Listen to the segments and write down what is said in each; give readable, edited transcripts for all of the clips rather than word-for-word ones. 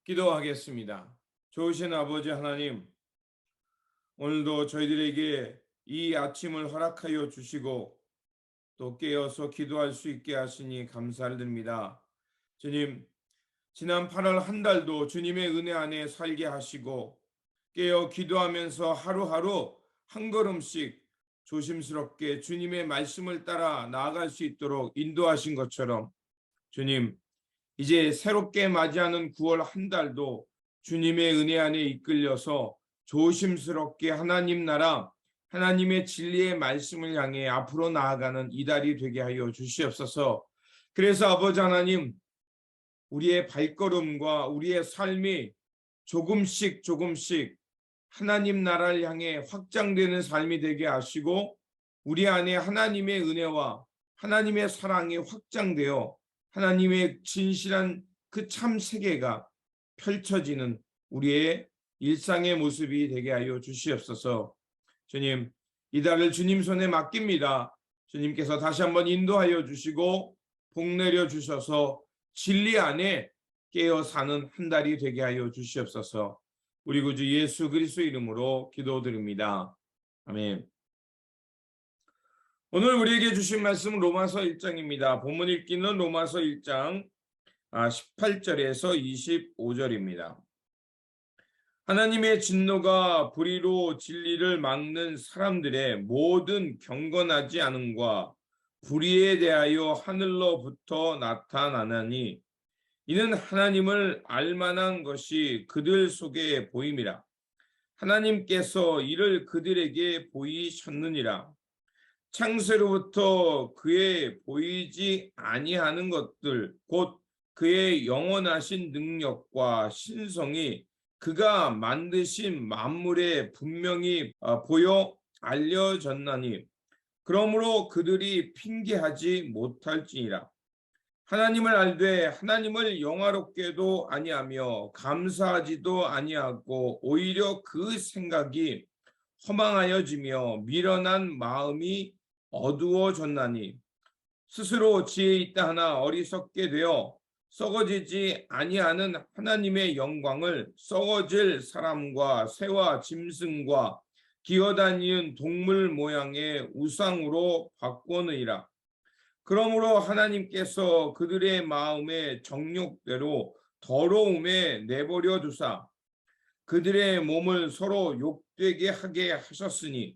기도하겠습니다. 좋으신 아버지 하나님, 오늘도 저희들에게 이 아침을 허락하여 주시고 또 깨어서 기도할 수 있게 하시니 감사를 드립니다. 주님, 지난 8월 한 달도 주님의 은혜 안에 살게 하시고 깨어 기도하면서 하루하루 한 걸음씩 조심스럽게 주님의 말씀을 따라 나아갈 수 있도록 인도하신 것처럼 주님, 이제 새롭게 맞이하는 9월 한 달도 주님의 은혜 안에 이끌려서 조심스럽게 하나님 나라, 하나님의 진리의 말씀을 향해 앞으로 나아가는 이 달이 되게 하여 주시옵소서. 그래서 아버지 하나님, 우리의 발걸음과 우리의 삶이 조금씩 하나님 나라를 향해 확장되는 삶이 되게 하시고 우리 안에 하나님의 은혜와 하나님의 사랑이 확장되어 하나님의 진실한 그 참 세계가 펼쳐지는 우리의 일상의 모습이 되게 하여 주시옵소서. 주님, 이 달을 주님 손에 맡깁니다. 주님께서 다시 한번 인도하여 주시고 복 내려 주셔서 진리 안에 깨어 사는 한 달이 되게 하여 주시옵소서. 우리 구주 예수 그리스도 이름으로 기도드립니다. 아멘. 오늘 우리에게 주신 말씀은 로마서 1장입니다. 본문 읽기는 로마서 1장 18절에서 25절입니다. 하나님의 진노가 불의로 진리를 막는 사람들의 모든 경건하지 않음과 불의에 대하여 하늘로부터 나타나나니 이는 하나님을 알만한 것이 그들 속에 보임이라. 하나님께서 이를 그들에게 보이셨느니라. 창세로부터 그의 보이지 아니하는 것들 곧 그의 영원하신 능력과 신성이 그가 만드신 만물에 분명히 보여 알려졌나니 그러므로 그들이 핑계하지 못할지니라. 하나님을 알되 하나님을 영화롭게도 아니하며 감사하지도 아니하고 오히려 그 생각이 허망하여지며 미련한 마음이 어두워졌나니 스스로 지혜 있다 하나 어리석게 되어 썩어지지 아니하는 하나님의 영광을 썩어질 사람과 새와 짐승과 기어다니는 동물 모양의 우상으로 바꾸느니라. 그러므로 하나님께서 그들의 마음의 정욕대로 더러움에 내버려 두사 그들의 몸을 서로 욕되게 하게 하셨으니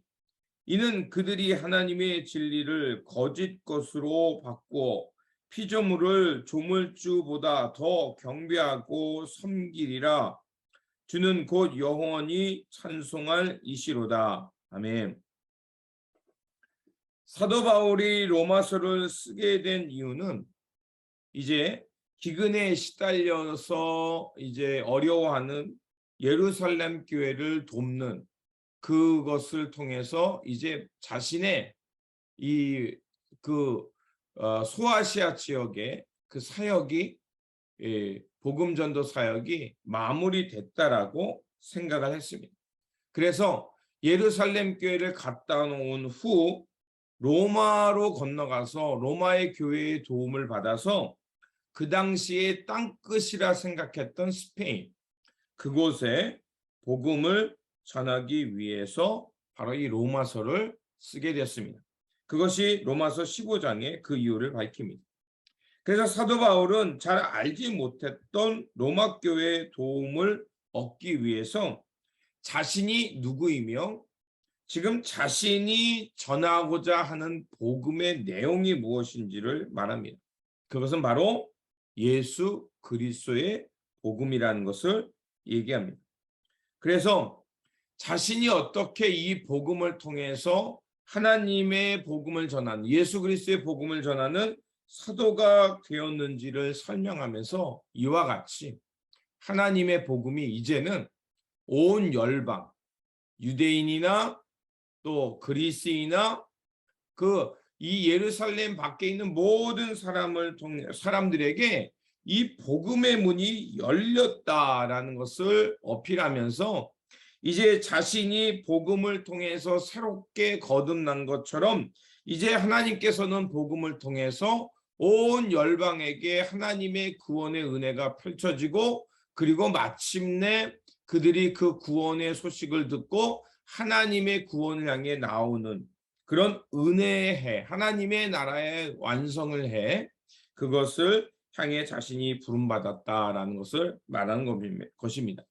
이는 그들이 하나님의 진리를 거짓 것으로 바꾸어 피조물을 조물주보다 더 경배하고 섬기리라. 주는 곧 영원히 찬송할 이시로다. 아멘. 사도 바울이 로마서를 쓰게 된 이유는 이제 기근에 시달려서 이제 어려워하는 예루살렘 교회를 돕는 그것을 통해서 이제 자신의 소아시아 지역의 그 사역이 복음 전도 사역이 마무리됐다라고 생각을 했습니다. 그래서 예루살렘 교회를 갔다 온 후 로마로 건너가서 로마의 교회의 도움을 받아서 그 당시에 땅끝이라 생각했던 스페인 그곳에 복음을 전하기 위해서 바로 이 로마서를 쓰게 되었습니다. 그것이 로마서 15장의 그 이유를 밝힙니다. 그래서 사도 바울은 잘 알지 못했던 로마 교회의 도움을 얻기 위해서 자신이 누구이며 지금 자신이 전하고자 하는 복음의 내용이 무엇인지를 말합니다. 그것은 바로 예수 그리스도의 복음이라는 것을 얘기합니다. 그래서 자신이 어떻게 이 복음을 통해서 하나님의 복음을 전하는 예수 그리스도의 복음을 전하는 사도가 되었는지를 설명하면서 이와 같이 하나님의 복음이 이제는 온 열방 유대인이나 또 그리스이나 이 예루살렘 밖에 있는 모든 사람들에게 이 복음의 문이 열렸다라는 것을 어필하면서 이제 자신이 복음을 통해서 새롭게 거듭난 것처럼 이제 하나님께서는 복음을 통해서 온 열방에게 하나님의 구원의 은혜가 펼쳐지고 그리고 마침내 그들이 그 구원의 소식을 듣고 하나님의 구원을 향해 나오는 그런 은혜의 해, 하나님의 나라의 완성을 해 그것을 향해 자신이 부름받았다라는 것을 말하는 것입니다.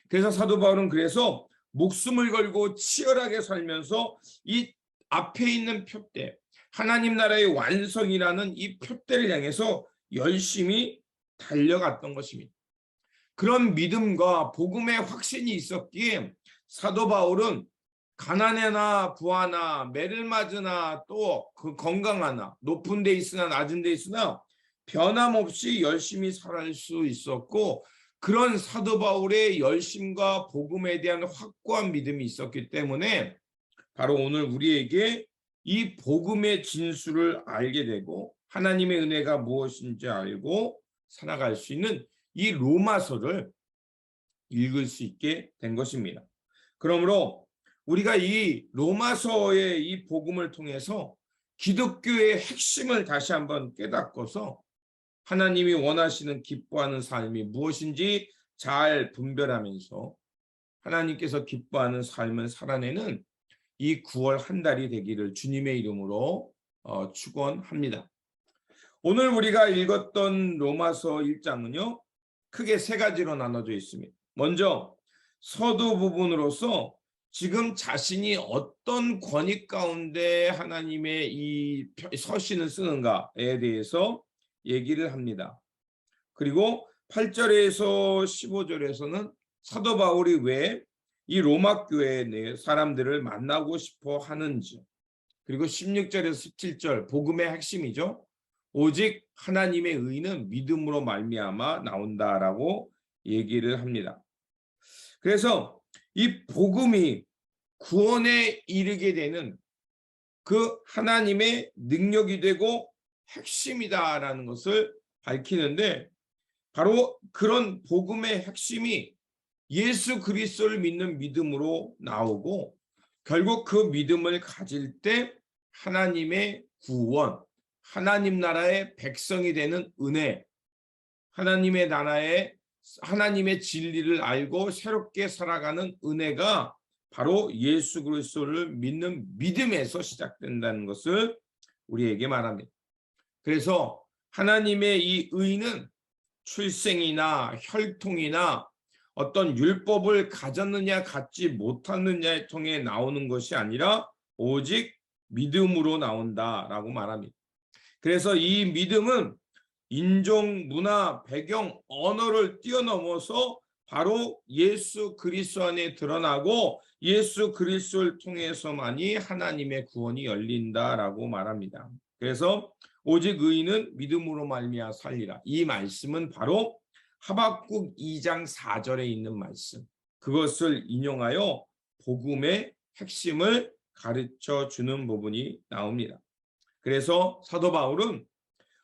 그래서 사도 바울은 그래서 목숨을 걸고 치열하게 살면서 이 앞에 있는 표대, 하나님 나라의 완성이라는 이 표대를 향해서 열심히 달려갔던 것입니다. 그런 믿음과 복음의 확신이 있었기에 사도 바울은 가난해나 부하나 매를 맞으나 또 그 건강하나 높은 데 있으나 낮은 데 있으나 변함없이 열심히 살아갈 수 있었고, 그런 사도 바울의 열심과 복음에 대한 확고한 믿음이 있었기 때문에 바로 오늘 우리에게 이 복음의 진수를 알게 되고 하나님의 은혜가 무엇인지 알고 살아갈 수 있는 이 로마서를 읽을 수 있게 된 것입니다. 그러므로 우리가 이 로마서의 이 복음을 통해서 기독교의 핵심을 다시 한번 깨닫고서 하나님이 원하시는 기뻐하는 삶이 무엇인지 잘 분별하면서 하나님께서 기뻐하는 삶을 살아내는 이 9월 한 달이 되기를 주님의 이름으로 축원합니다. 오늘 우리가 읽었던 로마서 1장은요. 크게 세 가지로 나눠져 있습니다. 먼저 서두 부분으로서 지금 자신이 어떤 권위 가운데 하나님의 이 서신을 쓰는가에 대해서 얘기를 합니다. 그리고 8절에서 15절에서는 사도 바울이 왜 이 로마 교회 내 사람들을 만나고 싶어 하는지, 그리고 16절에서 17절 복음의 핵심이죠. 오직 하나님의 의는 믿음으로 말미암아 나온다라고 얘기를 합니다. 그래서 이 복음이 구원에 이르게 되는 그 하나님의 능력이 되고 핵심이다라는 것을 밝히는데, 바로 그런 복음의 핵심이 예수 그리스도를 믿는 믿음으로 나오고, 결국 그 믿음을 가질 때 하나님의 구원, 하나님 나라의 백성이 되는 은혜, 하나님의 나라의 하나님의 진리를 알고 새롭게 살아가는 은혜가 바로 예수 그리스도를 믿는 믿음에서 시작된다는 것을 우리에게 말합니다. 그래서 하나님의 이 의는 출생이나 혈통이나 어떤 율법을 가졌느냐 갖지 못하느냐에 통해 나오는 것이 아니라 오직 믿음으로 나온다라고 말합니다. 그래서 이 믿음은 인종, 문화, 배경, 언어를 뛰어넘어서 바로 예수 그리스도 안에 드러나고 예수 그리스도를 통해서만이 하나님의 구원이 열린다라고 말합니다. 그래서 오직 의인은 믿음으로 말미암아 살리라. 이 말씀은 바로 하박국 2장 4절에 있는 말씀, 그것을 인용하여 복음의 핵심을 가르쳐 주는 부분이 나옵니다. 그래서 사도 바울은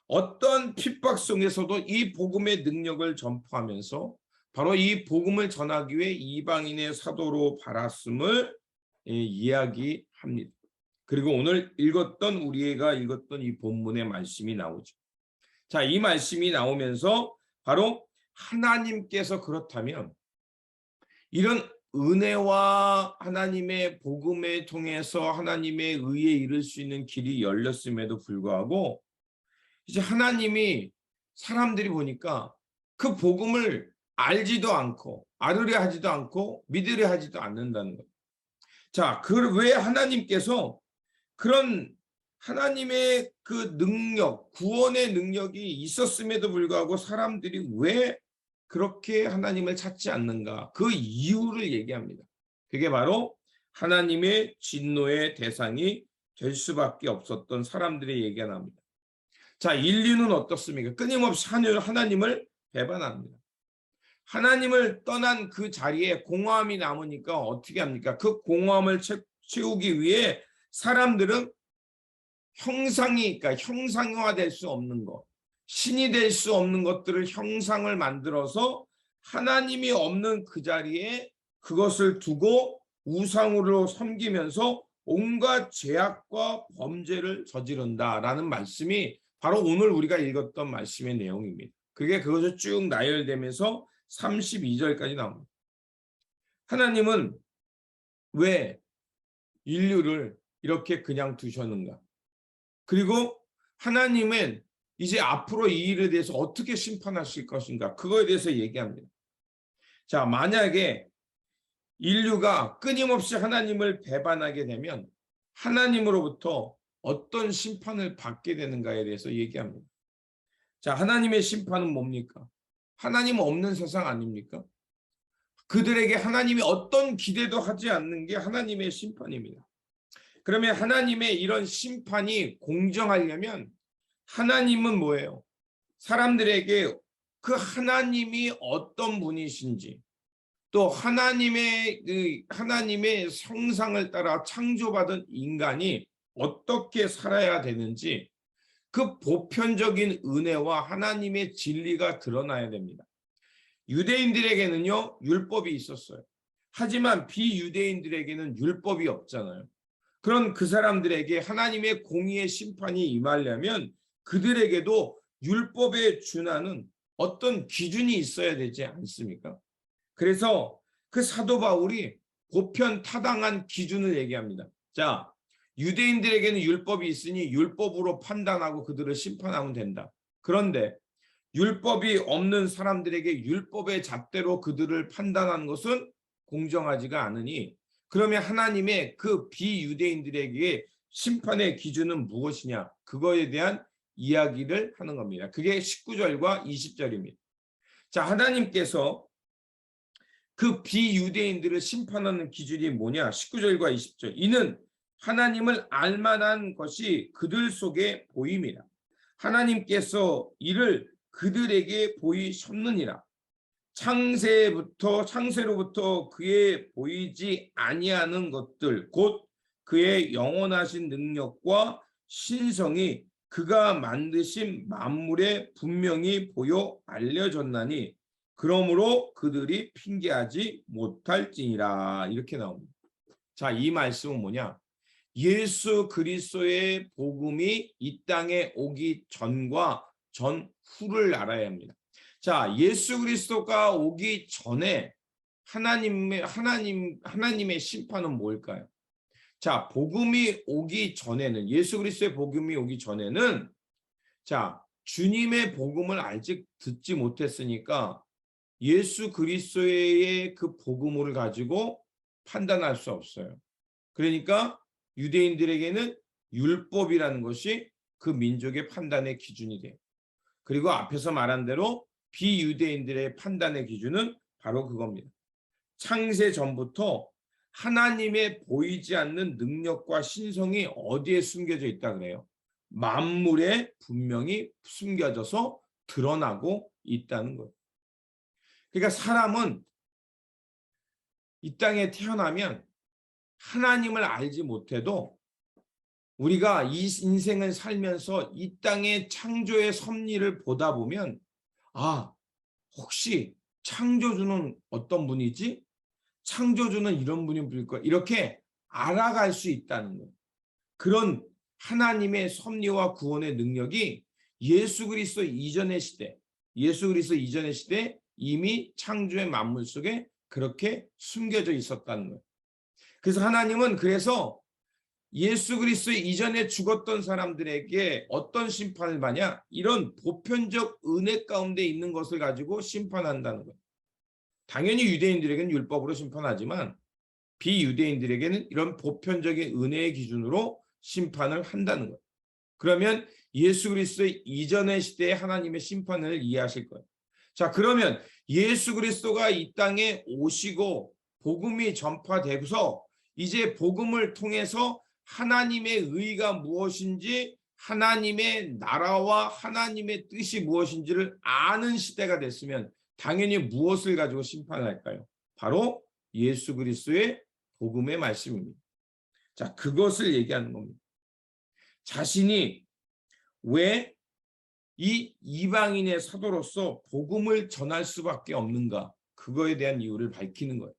어떤 핍박 속에서도 이 복음의 능력을 전파하면서 바로 이 복음을 전하기 위해 이방인의 사도로 발았음을 이야기합니다. 그리고 오늘 우리가 읽었던 이 본문의 말씀이 나오죠. 자, 이 말씀이 나오면서 바로 하나님께서 그렇다면 이런 은혜와 하나님의 복음을 통해서 하나님의 의에 이를 수 있는 길이 열렸음에도 불구하고 이제 하나님이 사람들이 보니까 그 복음을 알지도 않고 알으려 하지도 않고 믿으려 하지도 않는다는 거예요. 자, 왜 하나님께서 그런 하나님의 그 능력, 구원의 능력이 있었음에도 불구하고 사람들이 왜 그렇게 하나님을 찾지 않는가? 그 이유를 얘기합니다. 그게 바로 하나님의 진노의 대상이 될 수밖에 없었던 사람들의 얘기가 나옵니다. 자, 인류는 어떻습니까? 끊임없이 하나님을 배반합니다. 하나님을 떠난 그 자리에 공허함이 남으니까 어떻게 합니까? 그 공허함을 채우기 위해 사람들은 그러니까 형상화될 수 없는 것, 신이 될 수 없는 것들을 형상을 만들어서 하나님이 없는 그 자리에 그것을 두고 우상으로 섬기면서 온갖 죄악과 범죄를 저지른다라는 말씀이 바로 오늘 우리가 읽었던 말씀의 내용입니다. 그게 그것을 쭉 나열되면서 32절까지 나옵니다. 하나님은 왜 인류를 이렇게 그냥 두셨는가? 그리고 하나님은 이제 앞으로 이 일에 대해서 어떻게 심판하실 것인가? 그거에 대해서 얘기합니다. 자, 만약에 인류가 끊임없이 하나님을 배반하게 되면 하나님으로부터 어떤 심판을 받게 되는가에 대해서 얘기합니다. 자, 하나님의 심판은 뭡니까? 하나님 없는 세상 아닙니까? 그들에게 하나님이 어떤 기대도 하지 않는 게 하나님의 심판입니다. 그러면 하나님의 이런 심판이 공정하려면 하나님은 뭐예요? 사람들에게 그 하나님이 어떤 분이신지, 또 하나님의 형상을 따라 창조받은 인간이 어떻게 살아야 되는지 그 보편적인 은혜와 하나님의 진리가 드러나야 됩니다. 유대인들에게는요, 율법이 있었어요. 하지만 비유대인들에게는 율법이 없잖아요. 그런 그 사람들에게 하나님의 공의의 심판이 임하려면 그들에게도 율법에 준하는 어떤 기준이 있어야 되지 않습니까? 그래서 그 사도 바울이 보편 타당한 기준을 얘기합니다. 자, 유대인들에게는 율법이 있으니 율법으로 판단하고 그들을 심판하면 된다. 그런데 율법이 없는 사람들에게 율법의 잣대로 그들을 판단하는 것은 공정하지가 않으니, 그러면 하나님의 그 비유대인들에게 심판의 기준은 무엇이냐? 그거에 대한 이야기를 하는 겁니다. 그게 19절과 20절입니다. 자, 하나님께서 그 비유대인들을 심판하는 기준이 뭐냐? 19절과 20절. 이는 하나님을 알만한 것이 그들 속에 보임이라. 하나님께서 이를 그들에게 보이셨느니라. 창세로부터 그의 보이지 아니하는 것들, 곧 그의 영원하신 능력과 신성이 그가 만드신 만물에 분명히 보여 알려졌나니 그러므로 그들이 핑계하지 못할지니라. 이렇게 나옵니다. 자, 이 말씀은 뭐냐? 예수 그리스도의 복음이 이 땅에 오기 전과 전후를 알아야 합니다. 자, 예수 그리스도가 오기 전에 하나님의 심판은 뭘까요? 자, 복음이 오기 전에는, 예수 그리스도의 복음이 오기 전에는, 자, 주님의 복음을 아직 듣지 못했으니까 예수 그리스도의 그 복음을 가지고 판단할 수 없어요. 그러니까 유대인들에게는 율법이라는 것이 그 민족의 판단의 기준이 돼요. 그리고 앞에서 말한 대로 비유대인들의 판단의 기준은 바로 그겁니다. 창세 전부터 하나님의 보이지 않는 능력과 신성이 어디에 숨겨져 있다 그래요? 만물에 분명히 숨겨져서 드러나고 있다는 거예요. 그러니까 사람은 이 땅에 태어나면 하나님을 알지 못해도 우리가 이 인생을 살면서 이 땅의 창조의 섭리를 보다 보면, 아, 혹시 창조주는 어떤 분이지? 창조주는 이런 분일 거야. 이렇게 알아갈 수 있다는 거예요. 그런 하나님의 섭리와 구원의 능력이 예수 그리스도 이전의 시대 이미 창조의 만물 속에 그렇게 숨겨져 있었다는 거예요. 그래서 하나님은 예수 그리스도 이전에 죽었던 사람들에게 어떤 심판을 받냐? 이런 보편적 은혜 가운데 있는 것을 가지고 심판한다는 거예요. 당연히 유대인들에게는 율법으로 심판하지만 비유대인들에게는 이런 보편적인 은혜의 기준으로 심판을 한다는 거예요. 그러면 예수 그리스도 이전의 시대에 하나님의 심판을 이해하실 거예요. 자, 그러면 예수 그리스도가 이 땅에 오시고 복음이 전파되고서 이제 복음을 통해서 하나님의 의가 무엇인지, 하나님의 나라와 하나님의 뜻이 무엇인지를 아는 시대가 됐으면 당연히 무엇을 가지고 심판할까요? 바로 예수 그리스도의 복음의 말씀입니다. 자, 그것을 얘기하는 겁니다. 자신이 왜 이 이방인의 사도로서 복음을 전할 수밖에 없는가? 그거에 대한 이유를 밝히는 거예요.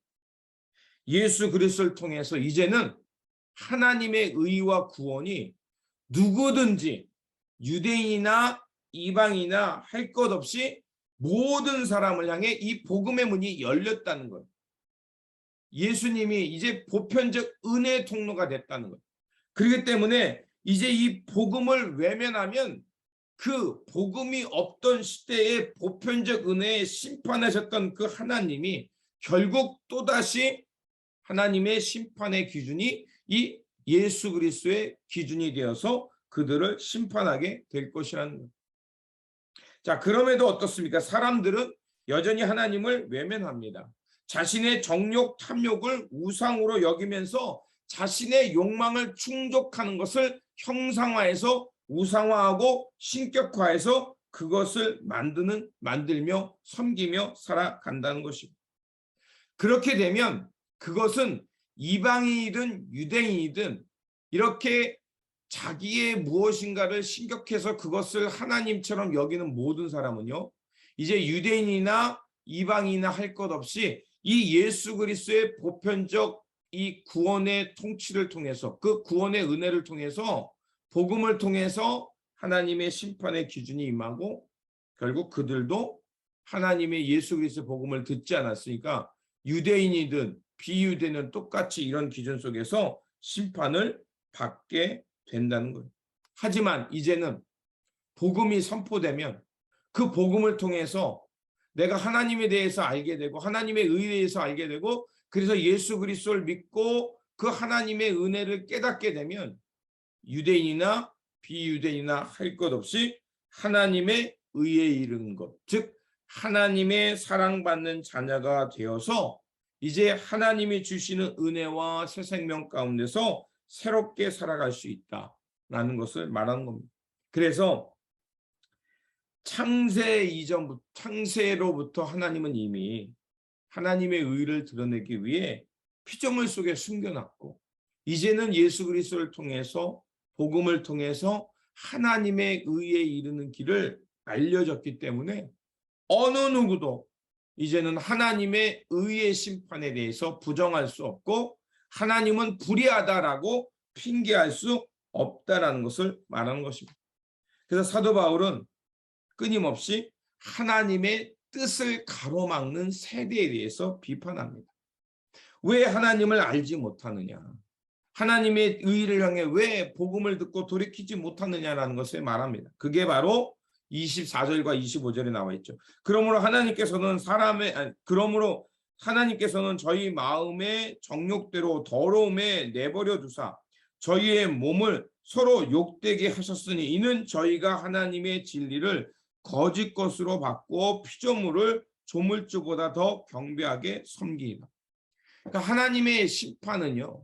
예수 그리스도를 통해서 이제는 하나님의 의와 구원이 누구든지 유대인이나 이방이나 할 것 없이 모든 사람을 향해 이 복음의 문이 열렸다는 거예요. 예수님이 이제 보편적 은혜의 통로가 됐다는 거예요. 그렇기 때문에 이제 이 복음을 외면하면 그 복음이 없던 시대에 보편적 은혜에 심판하셨던 그 하나님이 결국 또다시 하나님의 심판의 기준이 이 예수 그리스도의 기준이 되어서 그들을 심판하게 될 것이라는 거예요. 자, 그럼에도 어떻습니까? 사람들은 여전히 하나님을 외면합니다. 자신의 정욕, 탐욕을 우상으로 여기면서 자신의 욕망을 충족하는 것을 형상화해서 우상화하고 신격화해서 그것을 만들며 섬기며 살아간다는 것입니다. 그렇게 되면 그것은 이방인이든 유대인이든 이렇게 자기의 무엇인가를 신격해서 그것을 하나님처럼 여기는 모든 사람은요, 이제 유대인이나 이방인이나 할 것 없이 이 예수 그리스도의 보편적 이 구원의 통치를 통해서, 그 구원의 은혜를 통해서, 복음을 통해서 하나님의 심판의 기준이 임하고 결국 그들도 하나님의 예수 그리스도의 복음을 듣지 않았으니까 유대인이든 비유대인은 똑같이 이런 기준 속에서 심판을 받게 된다는 거예요. 하지만 이제는 복음이 선포되면 그 복음을 통해서 내가 하나님에 대해서 알게 되고 하나님의 의에 대해서 알게 되고 그래서 예수 그리스도를 믿고 그 하나님의 은혜를 깨닫게 되면 유대인이나 비유대인이나 할 것 없이 하나님의 의에 이르는 것, 즉 하나님의 사랑받는 자녀가 되어서 이제 하나님이 주시는 은혜와 새 생명 가운데서 새롭게 살아갈 수 있다라는 것을 말하는 겁니다. 그래서 창세로부터 하나님은 이미 하나님의 의를 드러내기 위해 피조물 속에 숨겨놨고 이제는 예수 그리스도를 통해서 복음을 통해서 하나님의 의에 이르는 길을 알려졌기 때문에 어느 누구도 이제는 하나님의 의의 심판에 대해서 부정할 수 없고 하나님은 불의하다라고 핑계할 수 없다라는 것을 말하는 것입니다. 그래서 사도 바울은 끊임없이 하나님의 뜻을 가로막는 세대에 대해서 비판합니다. 왜 하나님을 알지 못하느냐? 하나님의 의를 향해 왜 복음을 듣고 돌이키지 못하느냐라는 것을 말합니다. 그게 바로 24절과 25절에 나와 있죠. 그러므로 하나님께서는 저희 마음의 정욕대로 더러움에 내버려 두사 저희의 몸을 서로 욕되게 하셨으니 이는 저희가 하나님의 진리를 거짓 것으로 바꾸어 피조물을 조물주보다 더 경배하게 섬기다. 그러니까 하나님의 심판은요,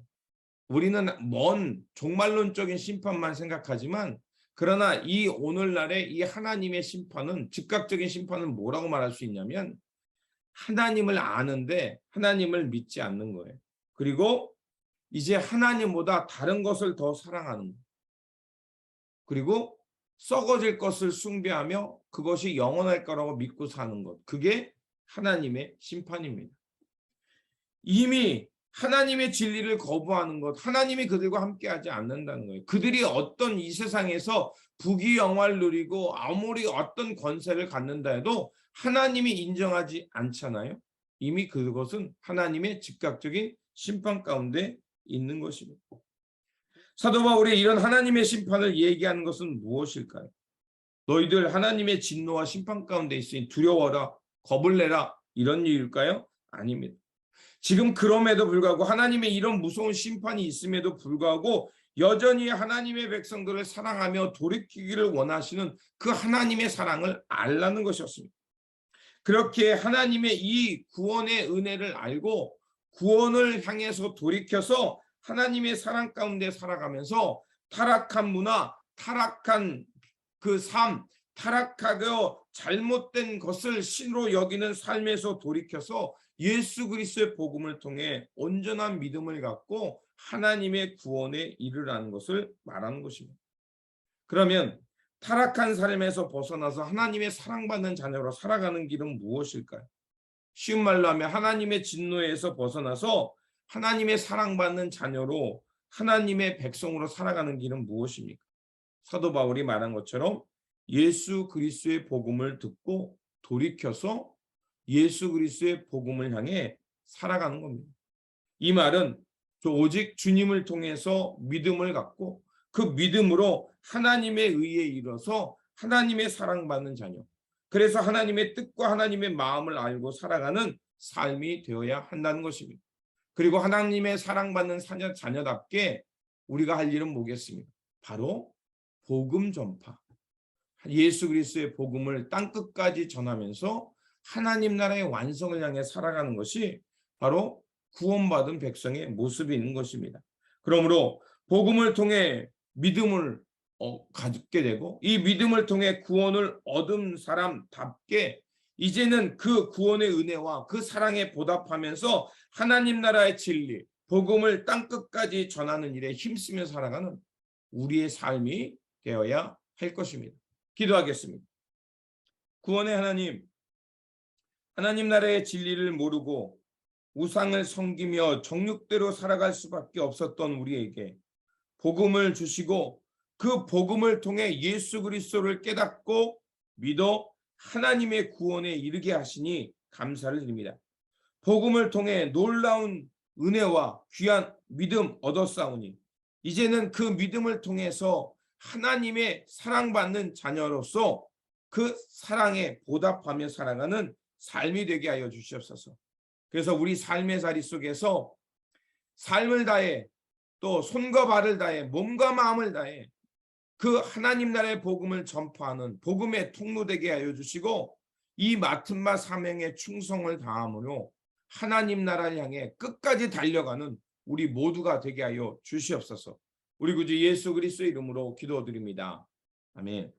우리는 먼 종말론적인 심판만 생각하지만 그러나 이 오늘날의 이 하나님의 심판은 즉각적인 심판은 뭐라고 말할 수 있냐면 하나님을 아는데 하나님을 믿지 않는 거예요. 그리고 이제 하나님보다 다른 것을 더 사랑하는 거예요. 그리고 썩어질 것을 숭배하며 그것이 영원할 거라고 믿고 사는 것. 그게 하나님의 심판입니다. 이미 하나님의 진리를 거부하는 것, 하나님이 그들과 함께하지 않는다는 거예요. 그들이 어떤 이 세상에서 부귀영화를 누리고 아무리 어떤 권세를 갖는다 해도 하나님이 인정하지 않잖아요. 이미 그것은 하나님의 즉각적인 심판 가운데 있는 것입니다. 사도 바울이 이런 하나님의 심판을 얘기하는 것은 무엇일까요? 너희들 하나님의 진노와 심판 가운데 있으니 두려워라, 겁을 내라 이런 이유일까요? 아닙니다. 지금 그럼에도 불구하고 하나님의 이런 무서운 심판이 있음에도 불구하고 여전히 하나님의 백성들을 사랑하며 돌이키기를 원하시는 그 하나님의 사랑을 알라는 것이었습니다. 그렇게 하나님의 이 구원의 은혜를 알고 구원을 향해서 돌이켜서 하나님의 사랑 가운데 살아가면서 타락한 문화, 타락한 그 삶, 타락하고 잘못된 것을 신으로 여기는 삶에서 돌이켜서 예수 그리스도의 복음을 통해 온전한 믿음을 갖고 하나님의 구원에 이르라는 것을 말하는 것입니다. 그러면 타락한 삶에서 벗어나서 하나님의 사랑받는 자녀로 살아가는 길은 무엇일까요? 쉬운 말로 하면 하나님의 진노에서 벗어나서 하나님의 사랑받는 자녀로 하나님의 백성으로 살아가는 길은 무엇입니까? 사도 바울이 말한 것처럼 예수 그리스도의 복음을 듣고 돌이켜서 예수 그리스도의 복음을 향해 살아가는 겁니다. 이 말은 오직 주님을 통해서 믿음을 갖고 그 믿음으로 하나님의 의에 이뤄서 하나님의 사랑받는 자녀, 그래서 하나님의 뜻과 하나님의 마음을 알고 살아가는 삶이 되어야 한다는 것입니다. 그리고 하나님의 사랑받는 자녀답게 우리가 할 일은 뭐겠습니까? 바로 복음 전파, 예수 그리스도의 복음을 땅끝까지 전하면서 하나님 나라의 완성을 향해 살아가는 것이 바로 구원받은 백성의 모습이 있는 것입니다. 그러므로 복음을 통해 믿음을 갖게 되고 이 믿음을 통해 구원을 얻은 사람답게 이제는 그 구원의 은혜와 그 사랑에 보답하면서 하나님 나라의 진리, 복음을 땅끝까지 전하는 일에 힘쓰며 살아가는 우리의 삶이 되어야 할 것입니다. 기도하겠습니다. 구원의 하나님, 하나님 나라의 진리를 모르고 우상을 섬기며 정욕대로 살아갈 수밖에 없었던 우리에게 복음을 주시고 그 복음을 통해 예수 그리스도를 깨닫고 믿어 하나님의 구원에 이르게 하시니 감사를 드립니다. 복음을 통해 놀라운 은혜와 귀한 믿음 얻었사오니 이제는 그 믿음을 통해서 하나님의 사랑받는 자녀로서 그 사랑에 보답하며 살아가는 삶이 되게 하여 주시옵소서. 그래서 우리 삶의 자리 속에서 삶을 다해 또 손과 발을 다해 몸과 마음을 다해 그 하나님 나라의 복음을 전파하는 복음의 통로 되게 하여 주시고 이 맡은 바 사명에 충성을 다함으로 하나님 나라를 향해 끝까지 달려가는 우리 모두가 되게 하여 주시옵소서. 우리 구주 예수 그리스도의 이름으로 기도드립니다. 아멘.